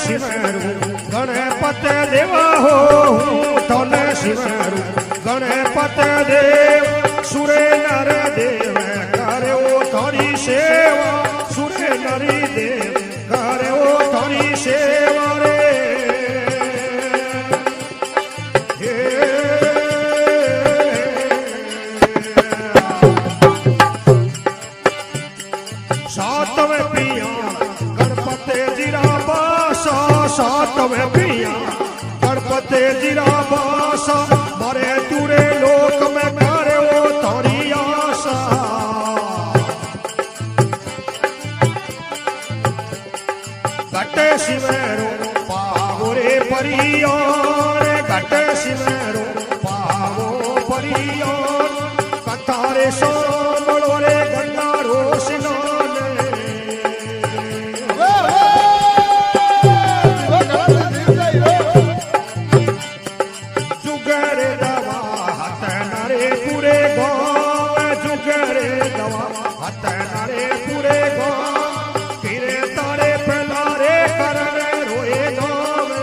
सिमरू गणपत देवा हो तने सिमरू गणपत देव सुरे नर देव करे ओ थारी सेवा सुरे नरी देव करे ओ थारी सेवा रे सातवें पिया गणपति जीरा बासा सातवें पिया गणपति जीरा बासा मारे तुरे लोक में करे ओ थारी आशा घटे सिमरो पावो रे परियार घटे सिमरो पावो परियार कथारे सोमड़ो रे गंगारो सिनान जुगरे दवा हत नरे पूरे गाँव जुगरे दवा हत नरे पूरे गाँव फिरे तारे पलारे करण रोए गाँव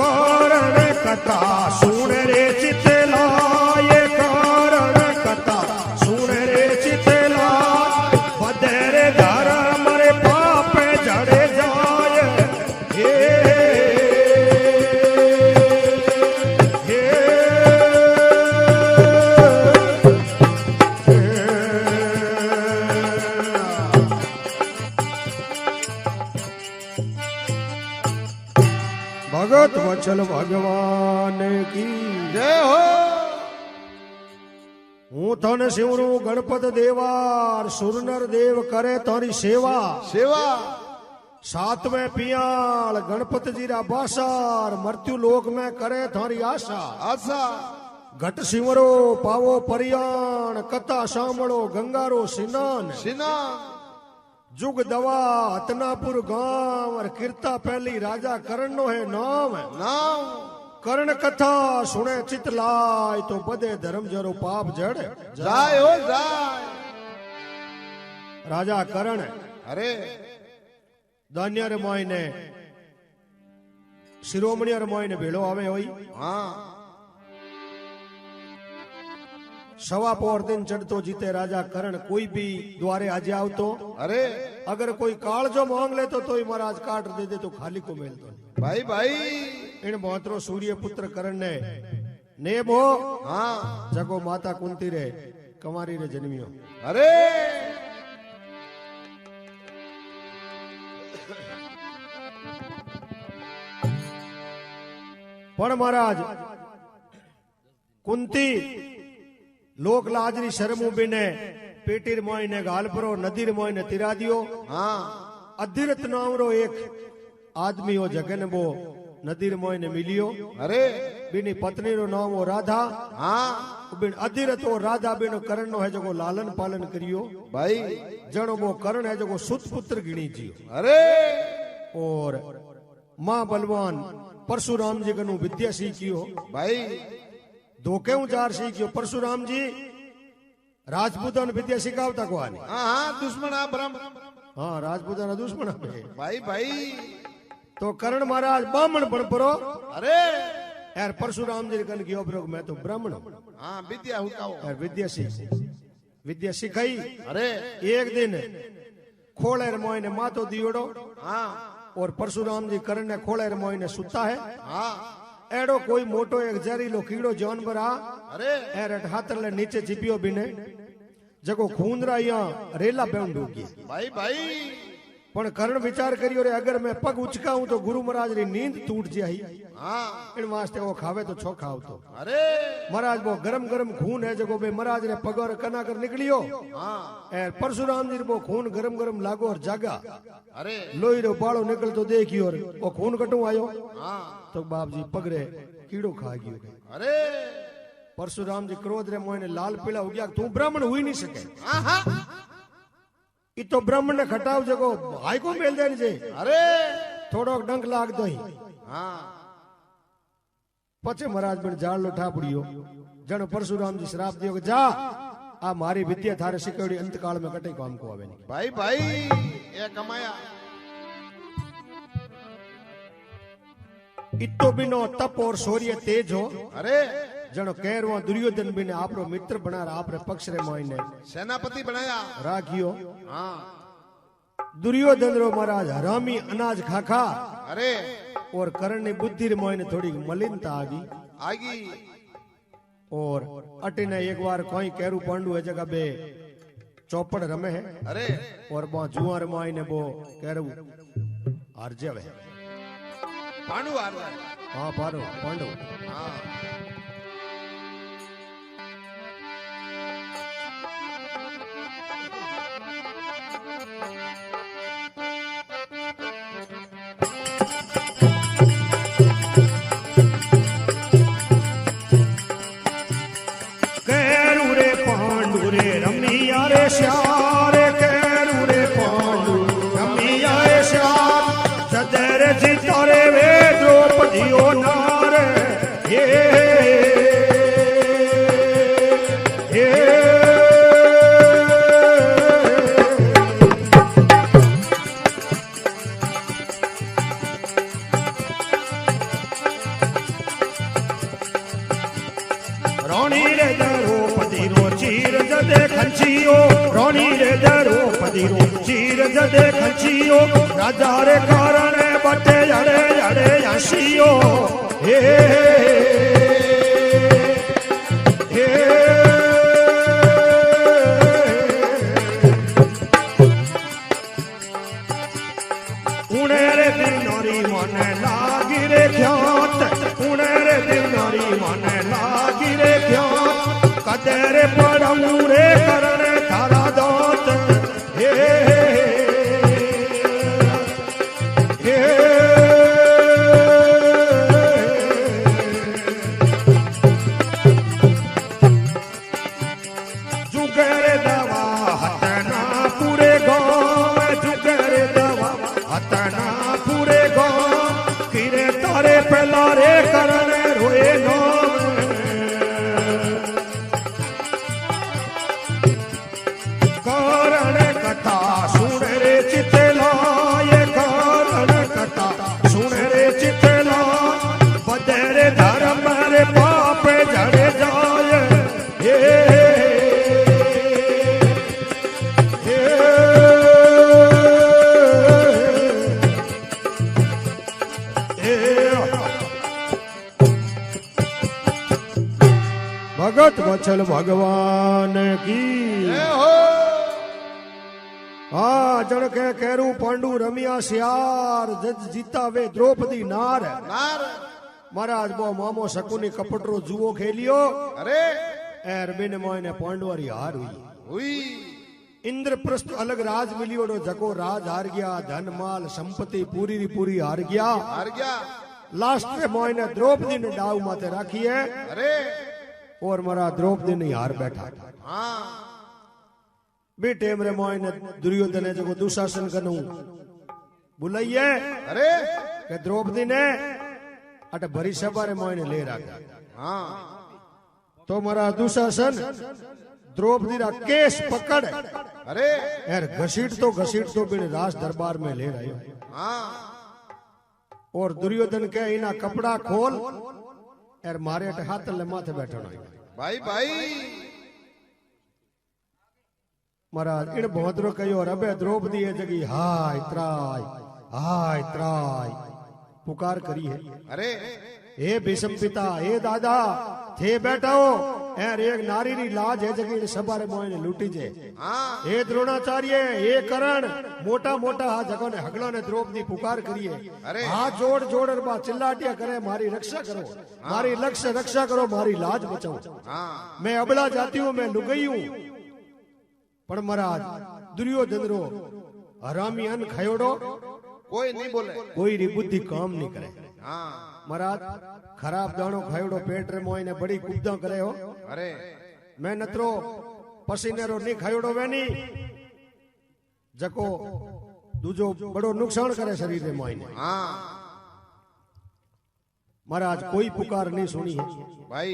कारण कथा सुन रे चितला ये कारण कथा सुन रे चितला बदरे धर्म रे पाप जड़े जाए हे हे भगत वचल भगवान की जय हो हूँ थन शिवरू गणपत देवार सुरनर देव करे तारी सेवा सेवा सातवें पियाल गणपत जीरा बासार मृत्यु लोक में करे थारी आशा आशा घट सिमरो पावो परियाण कथा सामड़ो गंगारो स्नान सिना जुग दवा हतनापुर गांव और कीर्ता पहली राजा करण नो है नाम नाम कर्ण कथा सुने चित लाय तो बदे धर्म जरो पाप जड़ जाय हो जाय राजा करण अरे धान्य रे मोयने शिरोमणि रे मोयने भेड़ो आवे होई हाँ सवा पोर दिन चढ़तो जीते राजा करण कोई भी द्वारे आज आवतो अरे अगर कोई काल जो मांग ले तो ही महाराज काट दे दे तो खाली को मिल दो भाई भाई इन बहुतरो सूर्य पुत्र करण ने नेब हो हाँ जगो माता कुंती रे कमारी रे जन्मियो अरे पण महाराज कुंती लोक लाजरी शर्मू बिने पेटीर मोयने गाल परो नदीर मोयने तिरा दियो हाँ अधिरथ नाम रो एक आदमी हो जगन वो नदीर मोयने मिलियो अरे बिनी पत्नी रो नाम हो राधा हाँ बिन अधिरथ हो राधा बिन करण नो है जगो लालन पालन करियो भाई जनो वो करण है जगो सुत पुत्र गिणी जियो अरे और मां बलवान परशुराम जी कनु विद्या सीखियो भाई धोखे उचार सीखियो परशुराम जी राजपूतों ने विद्या सिखावता को आने हाँ हाँ दुश्मन आ ब्रह्म हाँ राजपूतों ने दुश्मन है भाई भाई तो करण महाराज ब्राह्मण बन परो अरे यार परशुराम जी कन कियो ब्रोग मैं तो ब्राह्मण हूं हाँ विद्या हुकाओ यार विद्या सिखाई अरे एक दिन खोले मोय ने मातो दियोड़ो हाँ और परशुराम जी करण ने खोले मोय ने सुता है हाँ एड़ो कोई मोटो एक जहरीलो कीड़ो जानवर आ अरे एर हाथ ले नीचे चिपियो बिने जको खूंदरा या रेला पेउं डूगी भाई भाई पण करण विचार करियो रे अगर मैं पग उचकाऊं तो गुरु महाराज री नींद टूट जाई हाँ इन वास्ते वो खावे तो छो खाव तो अरे महाराज वो गरम गरम खून है जको बे महाराज ने पगोर कना कर निकलियो हाँ एर परशुराम जी वो खून गरम गरम लागो और जागा अरे लोही रो बाड़ो निकल तो देखियो और वो खून कटू आयो हाँ तो बाप जी पगरे कीड़ो खा गयो अरे परशुराम जी क्रोध रे मोने लाल पीला हो गया तू ब्राह्मण हुई नहीं सके हाँ हाँ ई तो ब्राह्मण ने खटाव जगो भाई को मेल देने जे अरे थोड़ो डंक लाग दो ही हाँ पचे महाराज बिन जाल लो ठापड़ियो जन परशुराम जी श्राप दियो कि जा आ मारी विद्या थारे शिकड़ी अंतकाल में कटे काम को आवे नहीं। भाई भाई ये कमाया इतो बिनो तप और शौर्य तेज हो। अरे जनो कहरवा दुर्योधन बिने आपरो मित्र बना आपरे पक्ष रे मोइने सेनापति बनाया राखियो। हाँ दुर्योधन रो महाराज हरामी अनाज खाखा अरे और कर्ण ने बुद्धि रे मोइने थोड़ी मलिनता आ गई आगी और अटिने एक बार कोई केरू पांडु है जगह बे चौपड़ रमे है। अरे और बो जुआर मोइने बो केरू हारजेवे पांडु हार गए। हाँ पारो पांडु हाँ श्यारे केरू रे पांडु रमिया श्यार जदर जितरे वे द्रौपदियो नार हे हे रोणी रे द्रौपदी रो चीर जदे खंचियो रोणी रे द्रौपदी रो चीर जदे खंचियो राजा रे कारण बटे जड़े जड़े हसियो हे हे उणे रे दिनोरी मने लागी रे ख्यात उणे रे दिनोरी मने लागी रे ख्यात कदरे पड़ू रे करण थारा दोत हे हे जुगर दवा हतना पूरे गाँव जुगर दवा हतना पूरे गाँव किरे तारे पहला रे करण रोए नाम कारण कथा सुन रे चितला ये कारण कथा सुन रे चितला बदरे धर्म रे पाप जड़े जाए हे हे भगत वत्सल भगवान की हाँ जन के केरू पांडु रमिया सियार जज जीता वे द्रौपदी नार नार महाराज बो मामो शकुनी कपटरो जुओ खेलियो अरे एर बिन मोइने पांडवारी हार हुई हुई इंद्रप्रस्थ अलग राज मिलियो जको राज हार गया धन माल संपत्ति पूरी री पूरी हार गया लास्ट में मोइने द्रौपदी ने डाव माथे राखी है अरे और मरा द्रौपदी ने हार बैठा हाँ बेटे मेरे मोइने दुर्योधन ने जो दुशासन कनु बुलाइए अरे के द्रौपदी ने अटे भरी सभा रे मोइने ले रखा हाँ तो मरा दुशासन द्रौपदी रा केस पकड़ अरे यार घसीट तो बिन राज दरबार में ले रहे हाँ और दुर्योधन के इना कपड़ा खोल यार मारे अटे हाथ ले माथे बैठो भाई भाई महाराज इन बहुतरो कहो रबे द्रौपदी है जगी हाय त्राय पुकार करी है अरे हे भीष्म पिता हे दादा थे बैठो यार एक नारी री लाज है जगी सभा रे मोइने लूटी जे हाँ हे द्रोणाचार्य हे करण मोटा मोटा हाथ जगो ने हगलो ने द्रौपदी पुकार करिए अरे हाथ जोड़ जोड़ बा चिल्लाटिया करे मारी रक्षा करो मारी लक्ष्य रक्षा करो मारी लाज बचाओ हाँ मैं अबला जाती हूँ मैं लुगई हूँ पर महाराज दुर्योधन रो हरामी अन खयोड़ो कोई नहीं बोले कोई री बुद्धि काम नहीं करे हाँ महाराज खराब दाणो खायोड़ो पेट रे मोइने बड़ी कुब्दा करे हो अरे मैं नतरो पसीने रो नहीं खायोड़ो वेनी जको दूजो बड़ो नुकसान करे शरीर रे मोइने हाँ महाराज कोई पुकार नहीं सुनी है भाई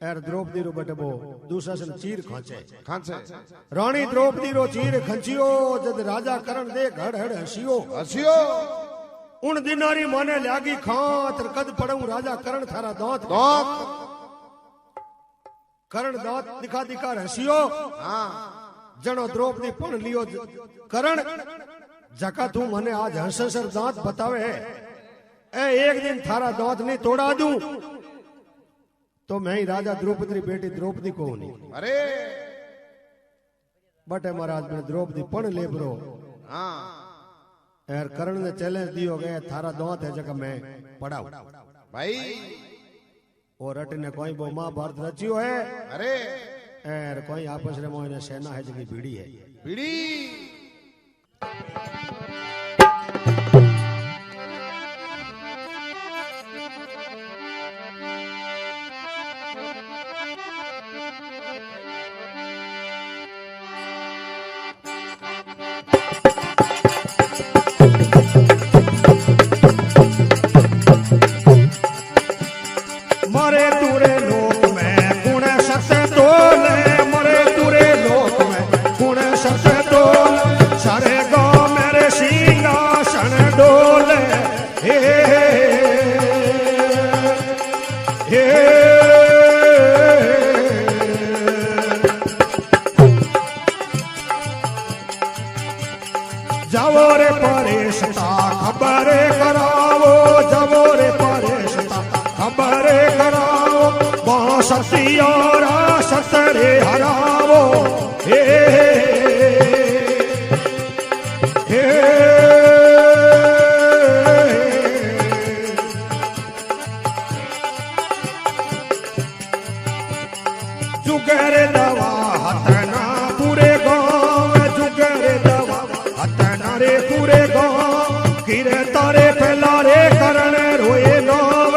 एर द्रौपदी रो बटे बो दूसरा सन चीर खांचे खांचे रानी द्रौपदी रो चीर खंचियो जद राजा करण दे घड़ हड़ हसियो हसियो उन दिनारी माने लागी खात कद पड़ू राजा करण थारा दांत दांत करण दांत दिखा दिखा हसियो हाँ जनो द्रौपदी पण लियो करण जका तू मने आज हंससर दांत बतावे है ए एक दिन थारा दांत नहीं तोड़ा दूं तो मैं ही राजा द्रौपदी बेटी द्रौपदी को नहीं अरे बटे महाराज ने द्रौपदी पण लेबरो हाँ एर करण ने चैलेंज दियो गए थारा दांत है जगह मैं पढ़ाऊ भाई और अट ने कोई बो महाभारत रचियो है अरे एर कोई आपस रे मोने सेना है जगी भीड़ी है बीड़ी मरे तुरे लोक में गुण सत्य तोले मरे तुरे लोक में गुण सत्य तोले सारे गांव मेरे सिंहासन डोले हे हे जावो रे परेशता खबर करावो जावो रे परेशता खबर कराओ वहाँ सतियारा सतरे हरावो हे हे जुगर दवा हतना पूरे गाँव जुगर दवा हतना रे पूरे गाँव गिरे तारे फैला रे करण रोए नाव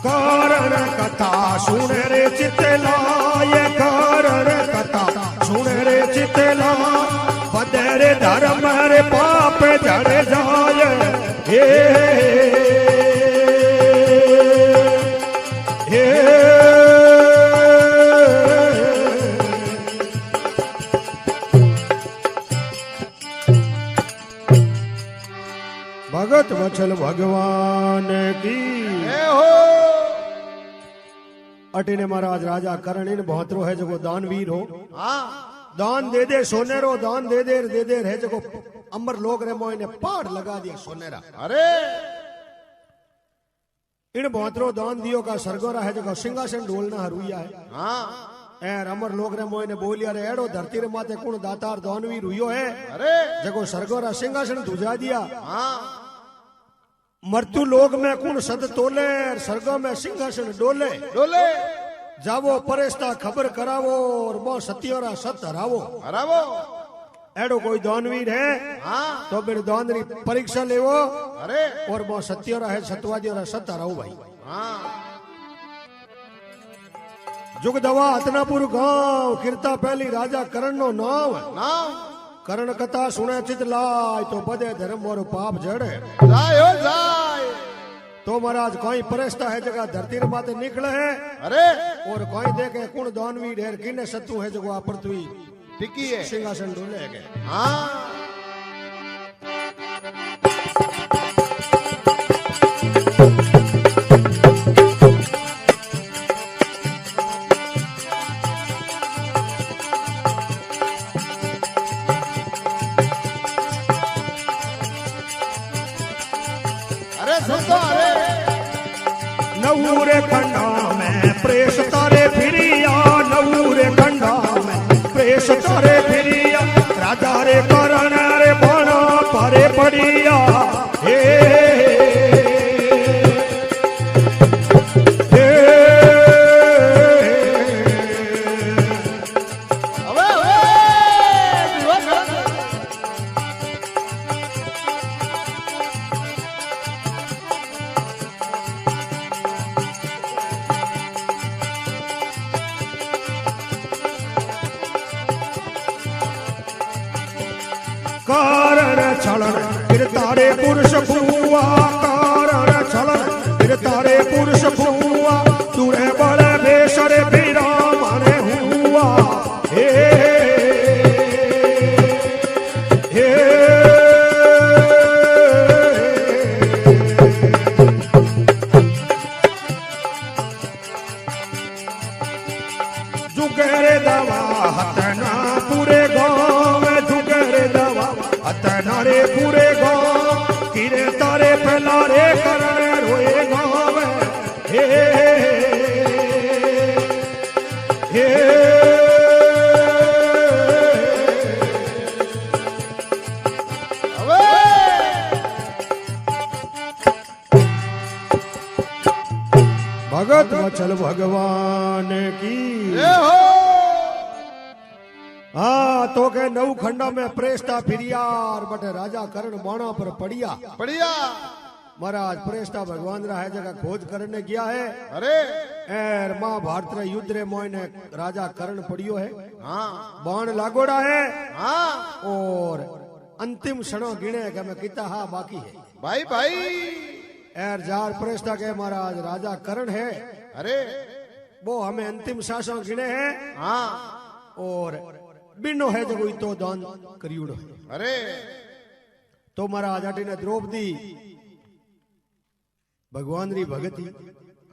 कारण कथा सुन रे चितला ये कारण कथा सुन रे चितला बदरे धर्म रे पाप जड़ जाय हे हे भगत वचल भगवान की हो अटिने महाराज राजा करण इन बहत्रो है जगो दानवीर हो हाँ दान दे सोनेरो दान दे दे है जगो अमर लोग रे मोने पहाड़ लगा दिया सोनेरा अरे इन बहत्रो दान दियो का सरगोरा है जगो सिंहासन डोलना हरुया है हाँ एर अमर लोग रे मोने बोलिया रे एड़ो धरती रे माथे कुण दातार दानवीर हुयो है अरे जगो सरगोरा सिंहासन धुजा दिया हाँ मृत्यु लोग में कुण सद तोले सरगो में सिंहासन डोले डोले जावो परेस्ता खबर करावो और बो सत्योरा सत हरावो हरावो एड़ो कोई दानवीर है हाँ तो मेरे दानरी परीक्षा लेवो अरे और बो सत्योरा है सतवादियोरा सत हरावो भाई हाँ जुग दवा हतनापुर गांव किरता पहली राजा करण नो नाम नाम करण कथा सुने चित लाय तो बदे धर्म और पाप जड़े जाय हो जाय तो महाराज कोई परेस्ता है जगह धरती रे माते निकले है अरे और कोई देखे कुण दानवीर है किने सत्तू है जगह पृथ्वी टिकी है सिंहासन डोले गए हाँ नवूरे खंडा में प्रेस तारे फिरिया नवूरे खंडा में प्रेस तारे फिरिया राजा रे करण रे बना परे पड़िया हे हे कारण छलन फिर तारे पुरुष फुआ कारण छलन फिर तारे पुरुष फुआ तुरे बड़े बेसरे बीरा माने हुआ हे हे जुगरे दवा हतना पूरे गाँव में जुगरे दवा हतना रे पूरे गाँव किरे तारे फैला रे करने रोए गाँव में हे हे भगत वचल भगवान की जय हो। हाँ तो के नव खंडा में प्रेस्ता फिरियार बटे राजा करण बाणा पर पड़िया बढ़िया। महाराज प्रेस्ता भगवान रहा है जगह खोज करने गया है। अरे एर मां भारत रे युद्ध रे मोयने राजा करण पड़ियो है। हाँ बाण लागोड़ा है हाँ और अंतिम क्षणों गिने के मैं किता हा बाकी है भाई भाई। एर जार प्रेस्ता के महाराज राजा करण है। अरे वो हमें अंतिम शासन गिने हैं हाँ और बिनो है जो कोई तो दान करियोड़ो है। अरे तो महाराज अटी ने द्रौपदी भगवान री भगती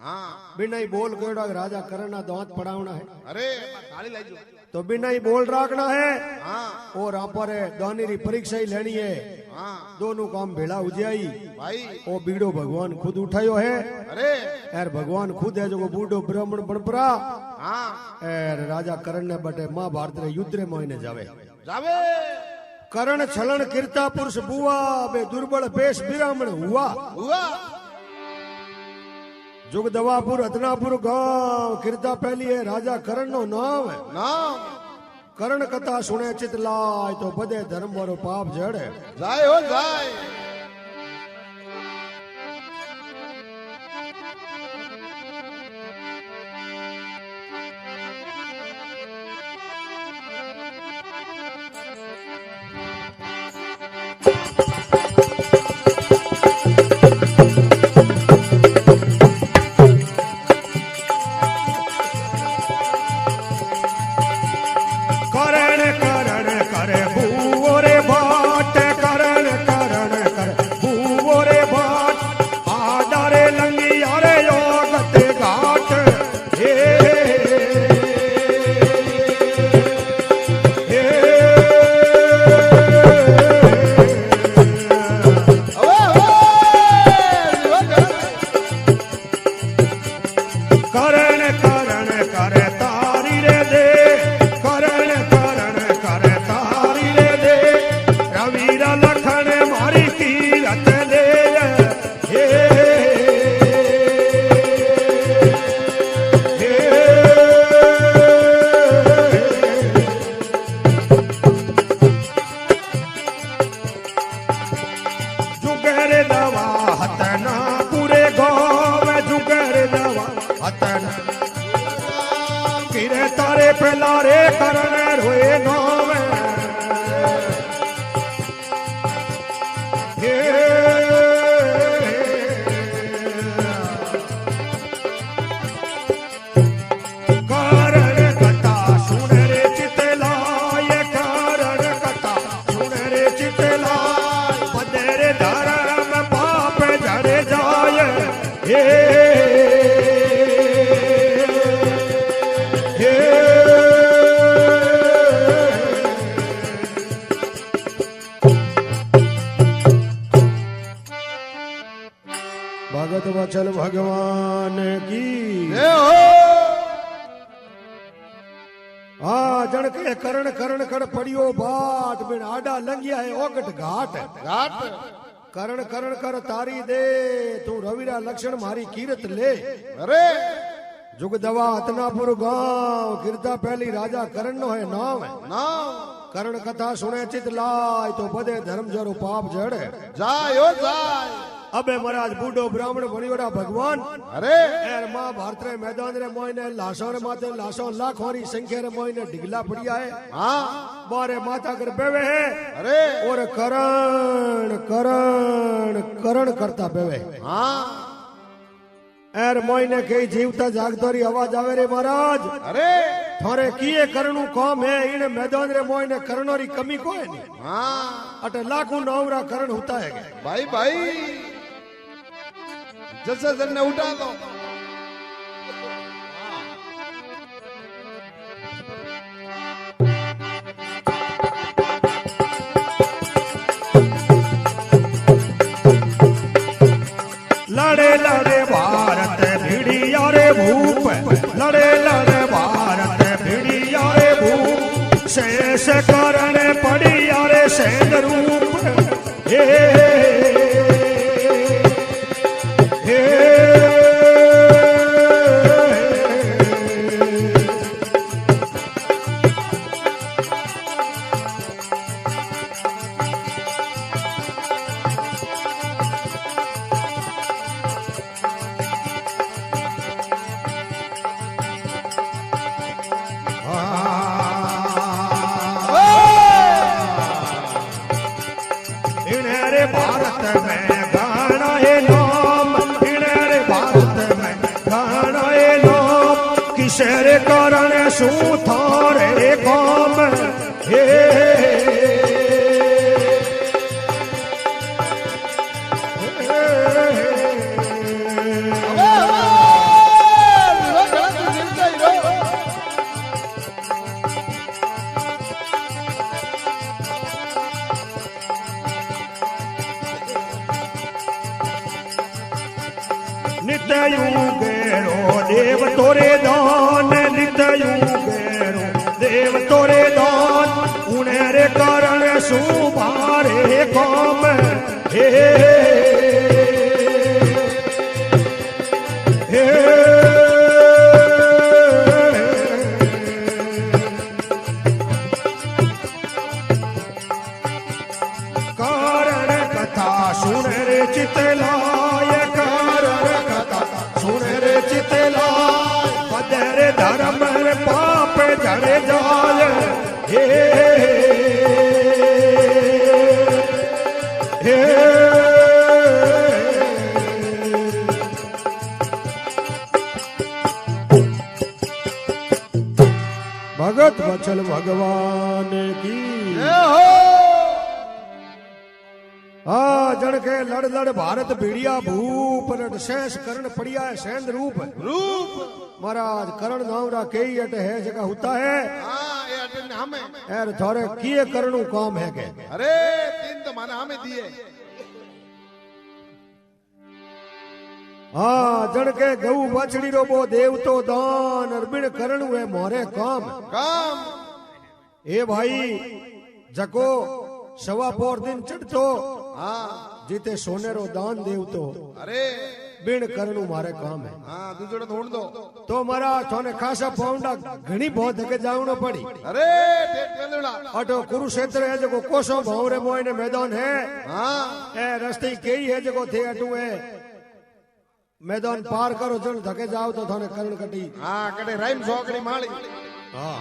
हाँ बिना ही बोल कोड़ा राजा करना दांत पड़ावना है। अरे थाली लाई जो। तो बिना ही बोल राखना है हाँ और यहाँ पर दानी री परीक्षा ही लेनी है। हाँ दोनों काम भेड़ा हो जाई भाई। ओ बीड़ो भगवान खुद उठायो है। अरे यार भगवान खुद है जो बूढ़ो ब्राह्मण बनपरा हाँ एर राजा करण ने बटे मां भारत रे युद्ध रे मोइने जावे जावे। करण छलन कीर्ता पुरुष बुआ बे दुर्बल पेश ब्राह्मण हुआ हुआ। जुग दवापुर हतनापुर गांव कीर्ता पहली है राजा करण नो नाम है। नाम करण कथा सुने चित लाय तो बदे धर्म वारो पाप जड़े जाए हो जाए। करण करण करे भूवो रे बाट करण करण करे भूवो रे बाट आडारे लंगी अरे योगते घाट हे हे करण करण करे तारी रे दे करण करण करे तारी रे दे रवीरा लखन मारी कीरत दे हे हे जुगर दवा हतना पूरे गाँव में जुगर दवा हतना किरे तारे फैला रे करण रोए गाँव में हे कारण कथा सुन रे चितलाय कारण कथा सुन रे चितलाय बदरे धर्म पाप जड़ जाय हे हे भगत वचल भगवान की जय हो। हाँ जन के करण करण कर पड़ियो बाट बिन आडा लंगिया है ओगट घाट घाट करण करण कर तारी दे तू रविरा लक्षण मारी कीरत ले अरे जुग दवा हतनापुर गांव कीर्ता पहली राजा करण नो है नाम है। नाम करण कथा सुने चित लाय तो बदे धर्म जरो पाप जड़े जाए हो जाए। अबे महाराज बूढ़ो ब्राह्मण बनियोड़ा भगवान अरे एर मां भारत रे मैदान रे मोइने लाशों रे माते लाशों लाखों री संख्या रे मोइने डिगला पड़िया है। हाँ मारे माथा कर बेवे है अरे और करण करण करण करता बेवे हाँ एर मोइने कई जीवता जागतोरी आवाज आवे रे महाराज अरे थारे किए करनु काम है इन मैदान रे मोइने करनोरी कमी को है नहीं हाँ अटे लाखों नवरा करण होता है भाई भाई जैसे जन ने उठा दो लड़े लड़े भारत भिड़िया रे भूप लड़े लड़े भारत भिड़िया रे भूप शेष करण पड़िया रे सेन रूप हे हे भारत में गाना है नाम इन्हें भारत में गाना है नाम किसरे कारण सू थारे काम हे नित्य युगेरो देव तोरे दान नित्य युगेरो देव तोरे दान उन्हें रे कारण सुभारे काम हे हे कारण कथा सुन रे चितलाय पदर धर्म पाप जड़ जाय हे हे भगत वचन भगवान की जड़ के लड़ लड़ भारत भिड़िया भूप नट शेष करण पड़िया है सेंद रूप रूप महाराज करण नावरा कई अट है जगह होता है हाँ ये अटन हमें एर थोड़े किए करनु काम है के अरे तीन तो माना हमें दिए हाँ जड़ के गऊ बछड़ी रो बो देव तो दान अरबिन करनु है मोरे काम काम ए भाई जको सवा पोर दिन चढ़तो हाँ जीते सोने रो दान देव तो अरे बिन करनु मारे काम है हाँ दूसरा ढूंढ दो तो मारा थोने खासा पाउंडा घणी बहुत धके जावनो पड़ी अरे टेट कर अटो कुरुक्षेत्र है जो कोसो भावरे मोइने मैदान है हाँ ए रस्ते कई है जो थे अटू है मैदान पार करो जन धके जाओ तो थाने करण कटी हाँ कटे राइम सोकड़ी माली हाँ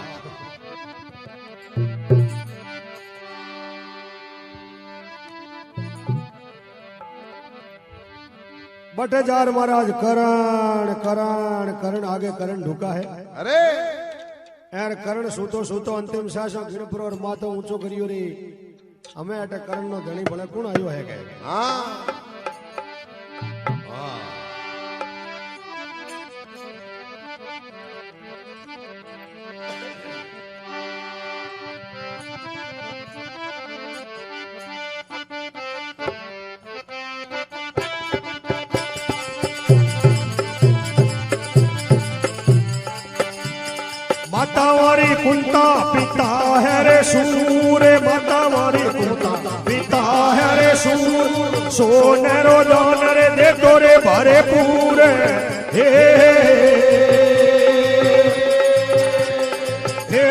बटे जार महाराज करण करण करण आगे करण ढुका है अरे यार करण सूतो सूतो अंतिम शासन गिरपुर और मातो ऊंचो करियो रे हमें अटे करण नो धणी भले कौन आयो है के हाँ मातावारी कुंता पिता है रे सूर मातावारी कुंता पिता है रे सूर सोने रो दान रे दे तोरे भरे पूरे हे हे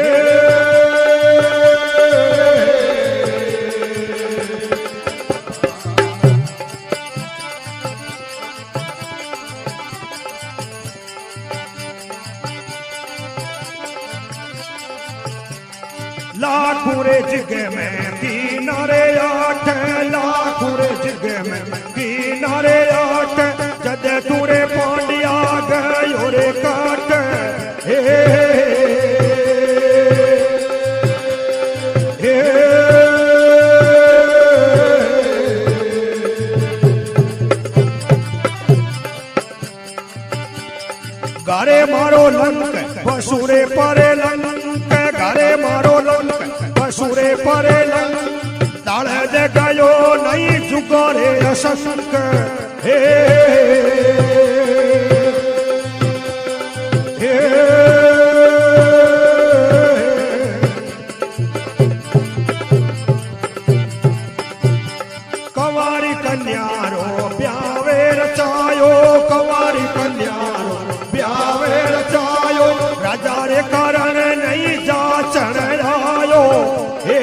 ला लाखों रे जिगे में किनारे आठ लाखों रे जिगे में किनारे आठ जद तूरे पांडिया गयो रे काट हे गारे मारो लंक बसुरे परे लंक गारे मारो लंक बसुरे परे लंक ताले दे गयो नहीं जुगारे असंक हे हे कवारी कन्यारो ब्यावे रचायो कवारी कन्यारो ब्यावे रचायो राजा रे कारण नहीं जा चढ़ायो हे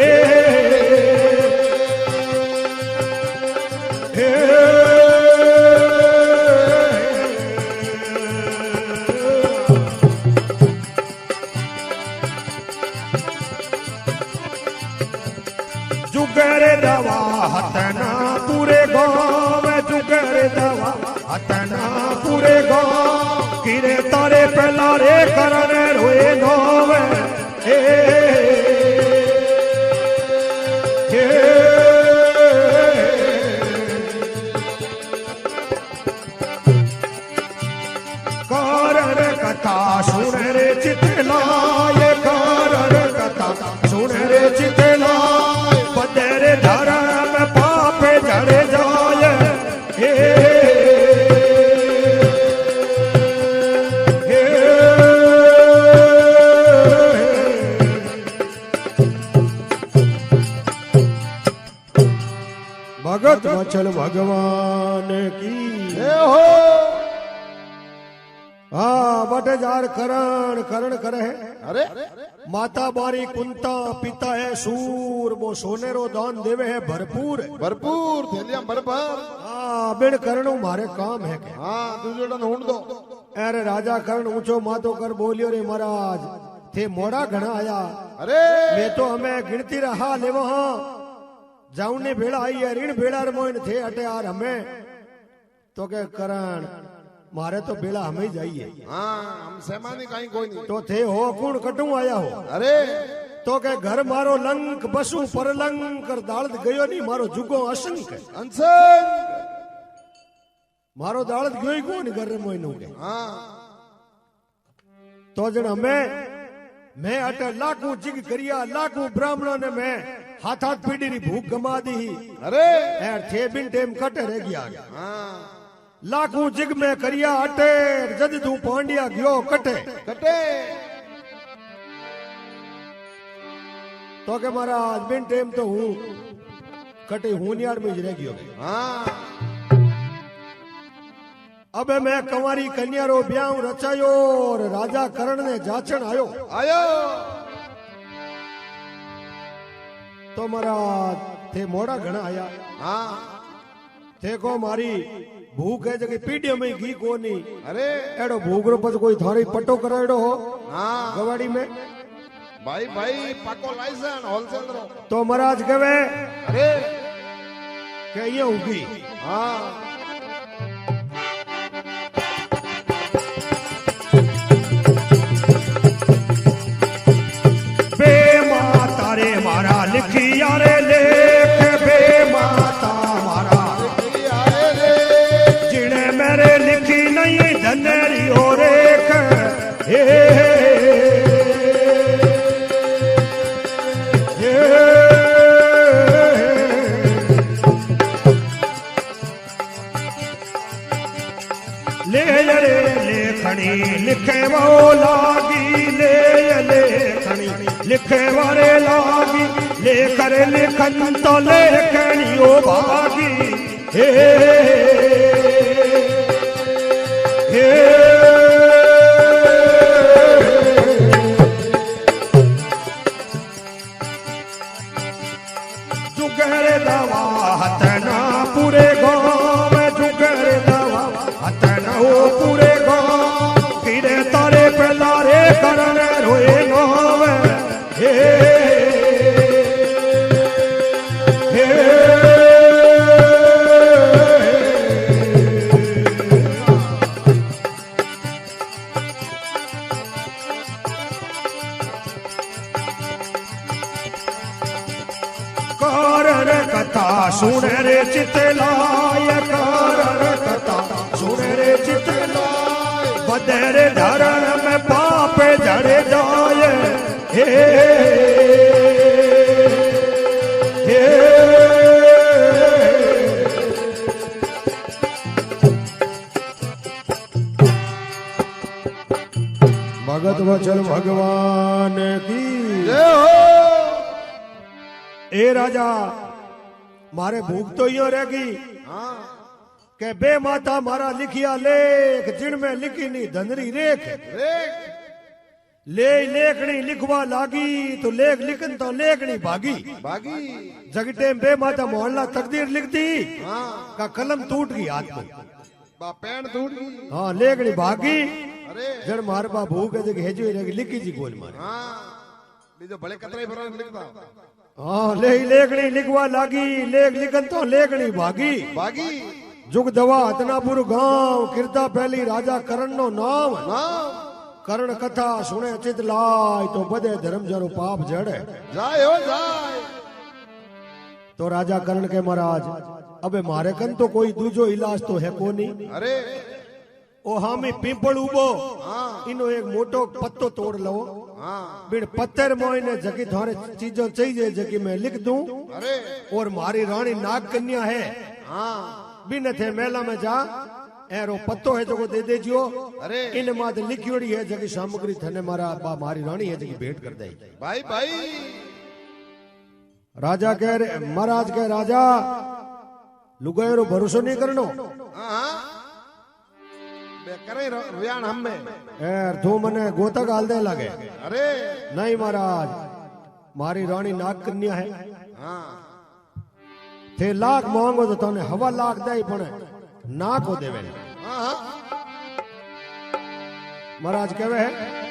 हे जुगरे दवा हतना पूरे गाँव जुगरे दवा हतना पूरे गाँव गिरे तारे पहला रे करण रोए नोव हे हे कारण कथा सुन रे चितलाए कारण कथा सुन रे चितलाए पदरे धर्म पाप जड़े जाए हे भगत वचल भगवान की जय हो हाँ बटे जार करण करण करे है अरे माता बारी कुंता पिता है सूर वो सोनेरो दान देवे है भरपूर भरपूर थैलियां भरभर हाँ बिन करणु मारे काम है के हाँ दूजोड़न ढूंढ दो अरे राजा करण ऊंचो मातो कर बोलियो रे महाराज थे मोड़ा घना आया अरे मैं तो हमें गिनती रहा ले वहां जाऊं ने भेड़ा आई है ऋण भेड़ा मोइन थे अटे यार हमें तो के करण मारे तो बेड़ा हमें जाइए हाँ हम सेमानी कहीं कोई नहीं तो थे हो कौन कटू आया हो अरे तो के घर मारो लंक बसु पर लंक दालत गयो नहीं मारो जुगो असंक अंसन मारो दालत गयो ही कोनी घर मोइनो के हाँ तो जन हमें मैं अटे लाखों जिग करिया लाखों ब्राह्मणों ने मैं हाथ हाथ पीड़ी री भूख गमा दी अरे यार थे बिन टेम कटे रह गया हाँ लाखों जिग में करिया अटे जद तू पांडिया गयो कटे कटे तो के महाराज बिन टेम तो हूँ कटे हूनियार में रह गयो हाँ अब मैं कंवारी कन्या रो ब्याह रचायो और राजा करण ने जाचन आयो आयो तो महाराज थे मोड़ा घना आया हाँ थे को मारी भूख है जगह पीढ़ियों में घी को नहीं अरे एडो भूख रो पच कोई थारी पट्टो कराएडो हो हाँ गवाड़ी में भाई भाई पाको लाइसेंस होलसेल रो तो महाराज कहे अरे के ये होगी हाँ बे माता रे मारा लिखिया रे लेख बे माता मारा जिने मेरे लिखी नहीं धनेरी हो रेख हे ले रे लेखनी लिखे वो लागी ले लेखनी लिखे वारे लागी ले कर लिखन तो लेखनी ओ भागी हे हे जुगर दवा हतना पूरे गाँव जुगर दवा हतना हो पूरे गाँव गिरे तारे पे लारे करण रोए गाँव हे कारण कथा सुन रे चितलाय कारण कथा सुन रे चितलाय बदरे धरण में पाप जड़े जाए हे हे भगत वचन भगवान की जय हो। ए राजा मारे भूख तो यो रहेगी हाँ के बे माता मारा लिखिया लेख जिनमें लिखी नहीं धनरी रेख ले लेखनी लिखवा लागी तो लेख लिखन तो लेखनी भागी बागी जगटे बे माता मोहल्ला तकदीर लिख दी हाँ का कलम टूट गई हाथ में बा पैन टूट गई हाँ लेखनी भागी अरे जड़ मार बा भूख है जग हेजो रहेगी लिखी जी गोल मारे हाँ बीजो भले कतराई फरान लिखता हाँ ले लेखनी लिखवा लागी लेख लिखन तो लेखनी भागी बागी जुग दवा हतनापुर गांव किरदा पहली राजा करण नो नाम नाम करण कथा सुने चित लाय तो बदे धर्म जरो पाप जड़े जाए हो जाए तो राजा करण के महाराज अबे मारे कन तो कोई दूजो इलाज तो है कोनी अरे ओ हामी पीपल उबो हाँ इनो एक मोटो पत्तो तोड़ लो हाँ बिन पत्थर मोइने जगी थारे चीजों चाहिए जगी मैं लिख दूं अरे और मारी रानी नाग कन्या है हाँ बिन थे मेला में जा एरो पत्तो है जो दे दे जियो अरे इन मात लिखियोड़ी है जगी सामग्री थने मारा बा मारी रानी है जगी भेंट कर दे भाई भाई राजा कह रहे महाराज कह राजा लुगायो भरोसो नहीं करनो हाँ बे करे रुयान हम में एर तू मने गोता गाल दे लगे अरे नहीं महाराज मारी रानी नाग कन्या है हाँ थे लाख मांगो तो तने हवा लाख दे पड़े ना को देवे हाँ हाँ महाराज कहवे है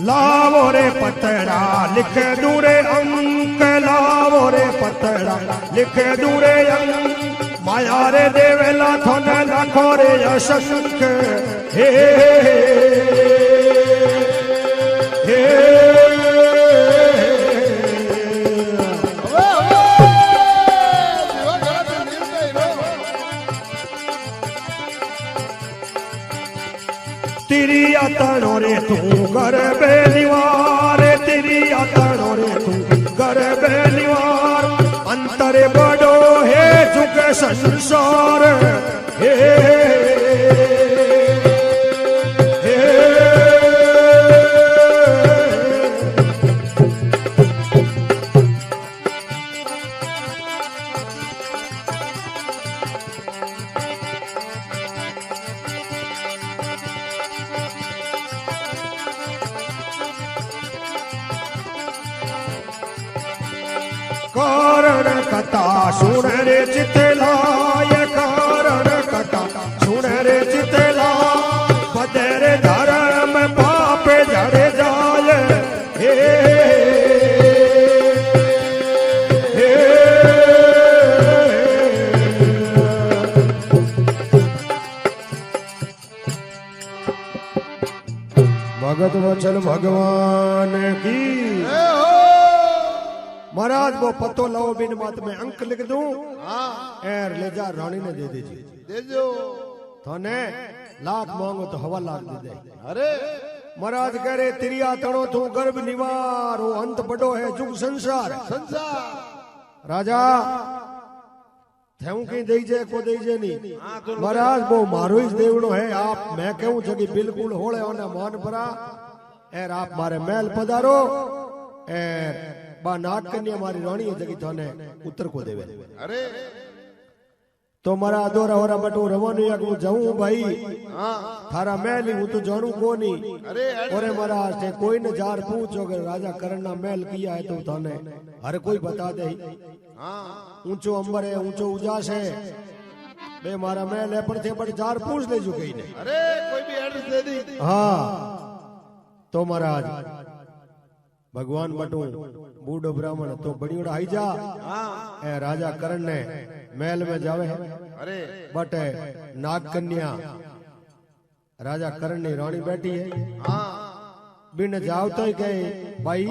लावो रे पतरा लिख दूरे अंक लावो रे पतरा लिख दूरे अंक माया रे देवेला थोन लाखो रे यशंक हे हे तेरी आतड़ो रे तू घर बेनिवार तेरी आतड़ो रे तू घर बेनिवार अंतर बड़ो है झुक संसार हे हे कारण कथा सुन रे चितलाय कारण कथा सुन रे चितलाय बदरे धर्म पाप जड़े जाए हे हे भगत वचन भगवान की महाराज वो पतो लाओ बिन मत में अंक लिख दूं हाँ एर ले जा रानी ने दे दीजिए दे जो थाने लाख मांगो तो हवा लाख दे दे अरे महाराज कह रहे तिरिया तड़ो तू गर्भ निवार हो अंत बड़ो है जुग संसार संसार राजा थेऊ की दीजे को दीजे नहीं महाराज वो मारो ही देवड़ो है आप मैं कहूं जगी बिल्कुल होले होने मान परा एर आप मारे महल पधारो एर बा नाग कन्या हमारी रानी है जगी थाने उत्तर को देवे अरे तो मारा दोरा होरा बटू रवानी अगू जाऊं भाई हाँ थारा महल हूं तो जानू को नहीं अरे और महाराज से कोई न जार पूछो अगर राजा करना महल किया है तो थाने हर कोई बता दे हाँ ऊंचो अंबर है ऊंचो उजास है बे मारा महल है पर थे बट जार पूछ ले जो कहीं ने अरे कोई भी एड्रेस दे दी हाँ तो महाराज भगवान बटू बूढ़ो ब्राह्मण तो बड़ी आई जा ए राजा करण ने महल में जावे अरे बट नाग कन्या राजा करण ने रानी बैठी है बिन जाव तो ही कहे भाई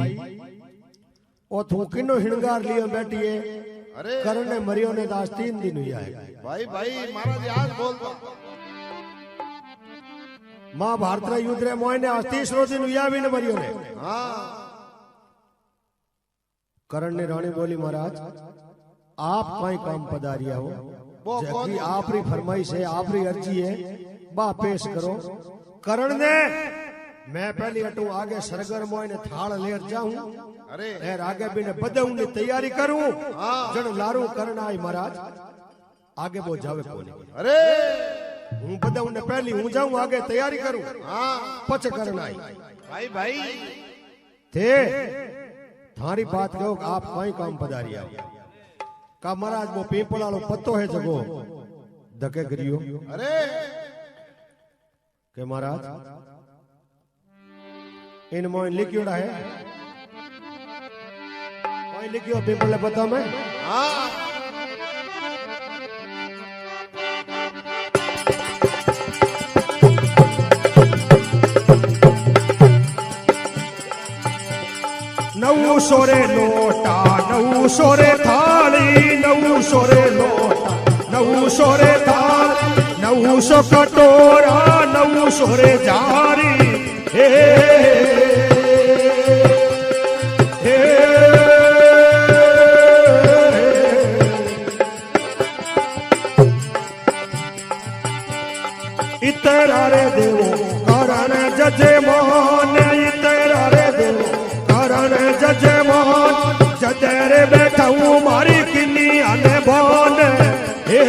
ओ तू किनो हिणगार लियो बैठी है अरे करण ने मरियो ने दास 3 दिन हुई है भाई भाई महाराज आज बोलता महाभारत रे युद्ध रे मोय ने आज 30 दिन हुई भी न मरियो ने करण ने रानी बोली महाराज आप कई काम पधारिया हो जबकि आपरी फरमाइश है आपरी अर्जी है बा पेश करो करण ने मैं पहले हटू आगे सरगर मोय ने थाल लेर जाऊं अरे एर आगे भी ने बदऊं की तैयारी करूं जन लारू करण आई महाराज आगे वो जावे कोनी अरे हूं बदऊं ने पहली हूं जाऊं आगे तैयारी करूं पछ करण आई भाई भाई थे थारी बात कहो कि आप कई काम पधारिया का महाराज वो पीपल वालो पत्तो है जगो धके गिरियो अरे के महाराज इन मोय लिखियोड़ा है कोई लिखियो पीपल ने पता में नौ सोरे लोटा नौ सोरे थाली नौ सोरे लोटा नौ सोरे थाली 900 कटोरा 9 सोरे जारी हे हे इतरा रे देवो करण जजमान इतरा रे देवो करण जजमान जदरे बैठा हूँ मारी किन्नी आने बान हे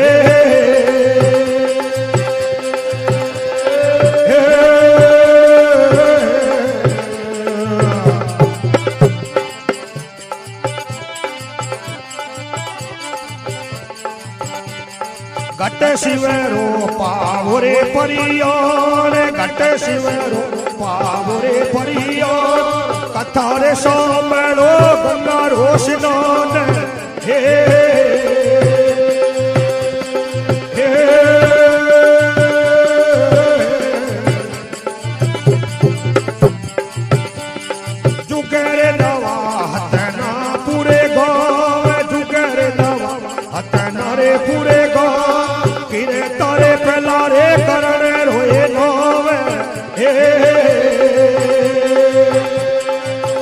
घट शिवरो पावरे परियान घट शिवरो पावरे परियान कथा रे सामलो गंगा रो स्नान हे हे जुगरे दवा हतना पूरे गाँव जुगरे दवा हतना रे पूरे गाँव किरे तारे पहला रे करण रोए नाव हे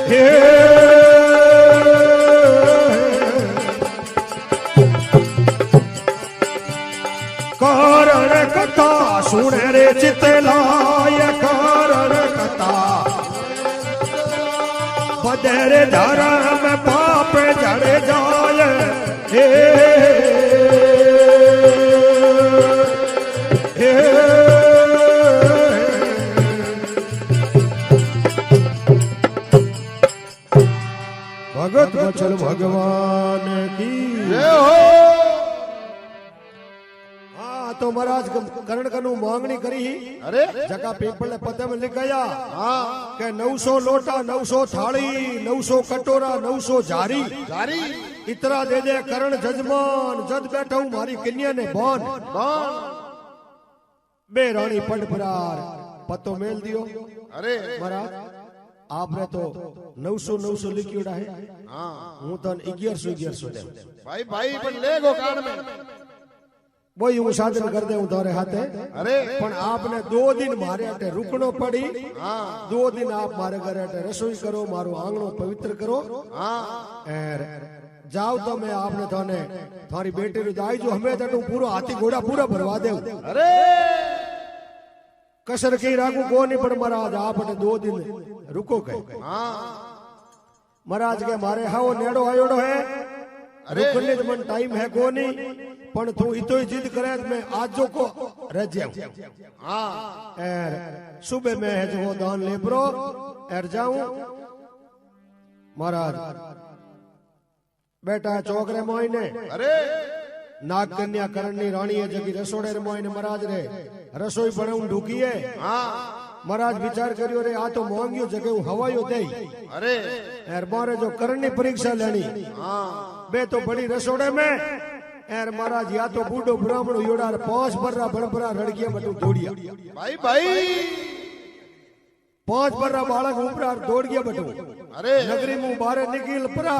हे कारण कथा सुन रे चितलाय कारण कथा बदरे धर्म पाप जड़ जाय हे भगत वचन भगवान की जय हो हाँ तो महाराज करण कनु मांगनी करी अरे जगह पेपर ने पते में लिख गया के 900 लोटा 900 थाली 900 कटोरा 900 जारी जारी इतना दे दे करण जजमान जद बैठा हूँ मारी कन्या ने बान बे रानी पट फरार पतो मेल दियो अरे महाराज आपने तो 900 लिखियोड़ा है हूँ तो 1100 दे भाई भाई पण ले गो कान में वही हूँ साधन कर दे तारे हाथे अरे पण आपने 2 दिन मारे अटे रुकनो पड़ी 2 दिन आप मारे घर अटे रसोई करो मारो आंगणो पवित्र करो एर जाओ तो मैं आपने थाने थारी बेटी रू दाई जो हमें तटू पूरा हाथी घोड़ा पूरा भरवा दे अरे कसर की रागू को नहीं पड़ महाराज आपने 2 दिन रुको गए महाराज के मारे हाओ नेड़ो आयोड़ो है रुकने मन टाइम है को नहीं पण तू इतो ही जिद करे मैं आजो को रह जाऊं एर सुबह में है जो दान ले प्रो एर जाऊं महाराज बेटा चौकरे मोइने अरे नाग कन्या करणी रानी है जगी रसोड़े मोइने महाराज रे रसोई बनाऊं ढूकी है महाराज विचार करियो रे आ तो मोंगियो जगह हूं हवायो दे अरे यार मारे जो करनी परीक्षा लेनी हाँ बे तो बड़ी रसोड़े में यार महाराज या तो बूढ़ो ब्राह्मण योड़ा 5 बर्रा बड़बड़ा रड़किया बटू दौड़िया भाई भाई 5 बर्रा बालक ऊपर दौड़ गया बटू अरे नगरी मुंह बारे निकल परा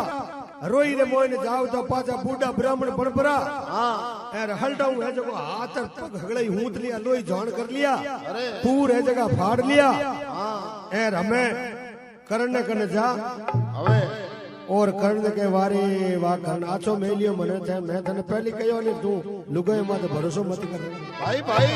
रोई रे मोइन जाव तो पाछा बूढ़ा ब्राह्मण बड़बड़ा हाँ यार हलडाऊ है जो हाथ पग हगड़े हूत लिया लोई जान कर लिया अरे पूर है जगह फाड़ लिया हाँ यार हमें करण कन जा हवे और कर्ण के वारे वा कर्ण आछो मेलियो मने थे मैं तने पहली कयो ने तू लुगाई मत भरोसो मत कर भाई भाई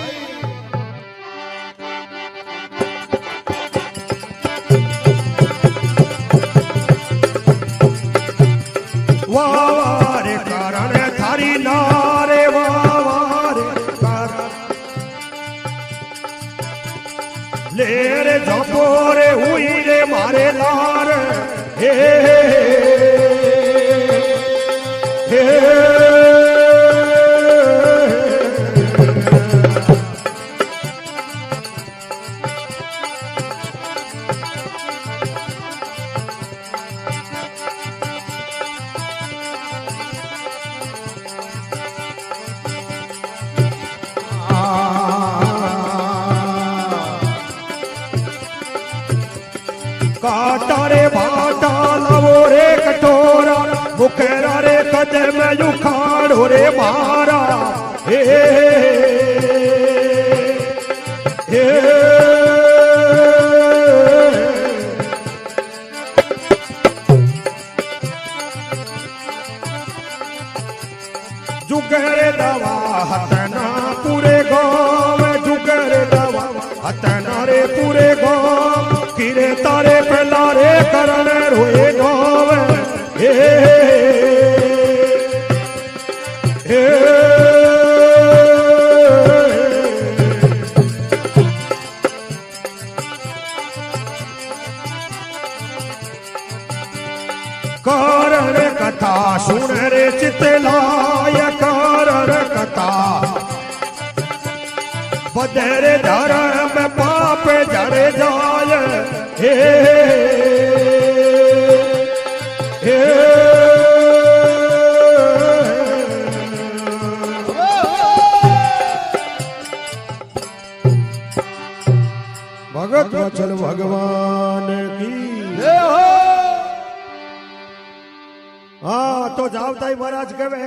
वारे कारण थारी नारे वारे कारण ले रे झोपो रे हुई रे मारे लार हे हे काटा रे बाटा लवो रे कटोरा मुखेरा रे कदम उखाड़ो रे मारा हे हे जुगरे दवा हतना पूरे गाँव जुगरे दवा हतना रे पूरे गाँव किरे तारे पहला रे करण रोए गाँव हे हे कारण कथा सुन रे चितलाय कारण कथा बदरे धर्म पाप जड़े जाय हे हे भगत वचन भगवान की जय हो हाँ तो जावताई महाराज कहे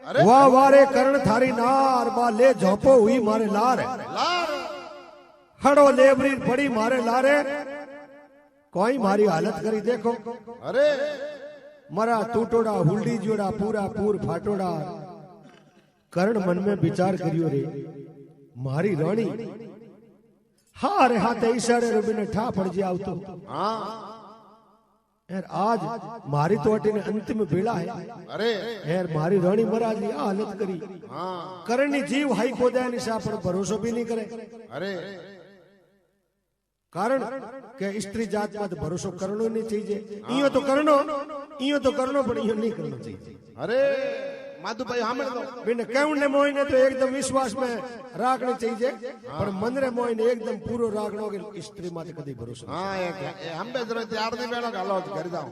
अरे वाह वारे करण थारी नार बा ले झोपो हुई मारे लार लार हड़ो लेबरी पड़ी मारे लारे कोई मारी हालत करी देखो अरे मरा टूटोड़ा हुल्डी जोड़ा पूरा पूर फाटोड़ा कर्ण मन में विचार करियो रे मारी रानी हाँ रे हाथे इशारे रूबी ठा पड़ जा आवतो हाँ यार आज मारी तो अटी ने अंतिम बेड़ा है अरे यार मारी रानी महाराज ने आ हालत करी हाँ करनी जीव हाई को दया निशा पर भरोसा भी नहीं करे अरे कारण के स्त्री जात मत भरोसा करनो नहीं चाहिए इयो तो करनो पर इयो नहीं करनो चाहिए अरे माधु भाई हाँ दो बिन कहने मोइने तो एकदम विश्वास में राखनी चाहिए पर मन रे मोइने एकदम पूरो राखनो के स्त्री मत कदी भरोसा हाँ हम बे जरा तैयार नहीं बैठा गालो कर दाओ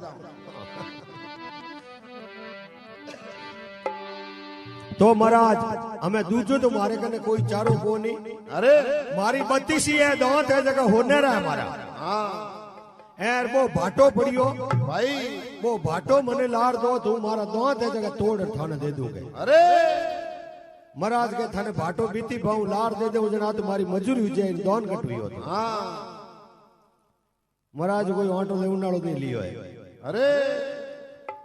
तो महाराज हमें दूजो तो मारे कने कोई चारों को नहीं अरे मारी 32 है दांत है जगह होने रहा हमारा हाँ यार वो भाटो पड़ियो भाई वो भाटो मने लार दो तू मारा दांत है जगह तोड़ थाने दे दोगे अरे महाराज के थाने भाटो बीती भाऊ लार दे दे जना तुम्हारी मजूरी हुई जाए दान कटवी होती हाँ महाराज कोई ऑटो ले उनालो नहीं लियो है अरे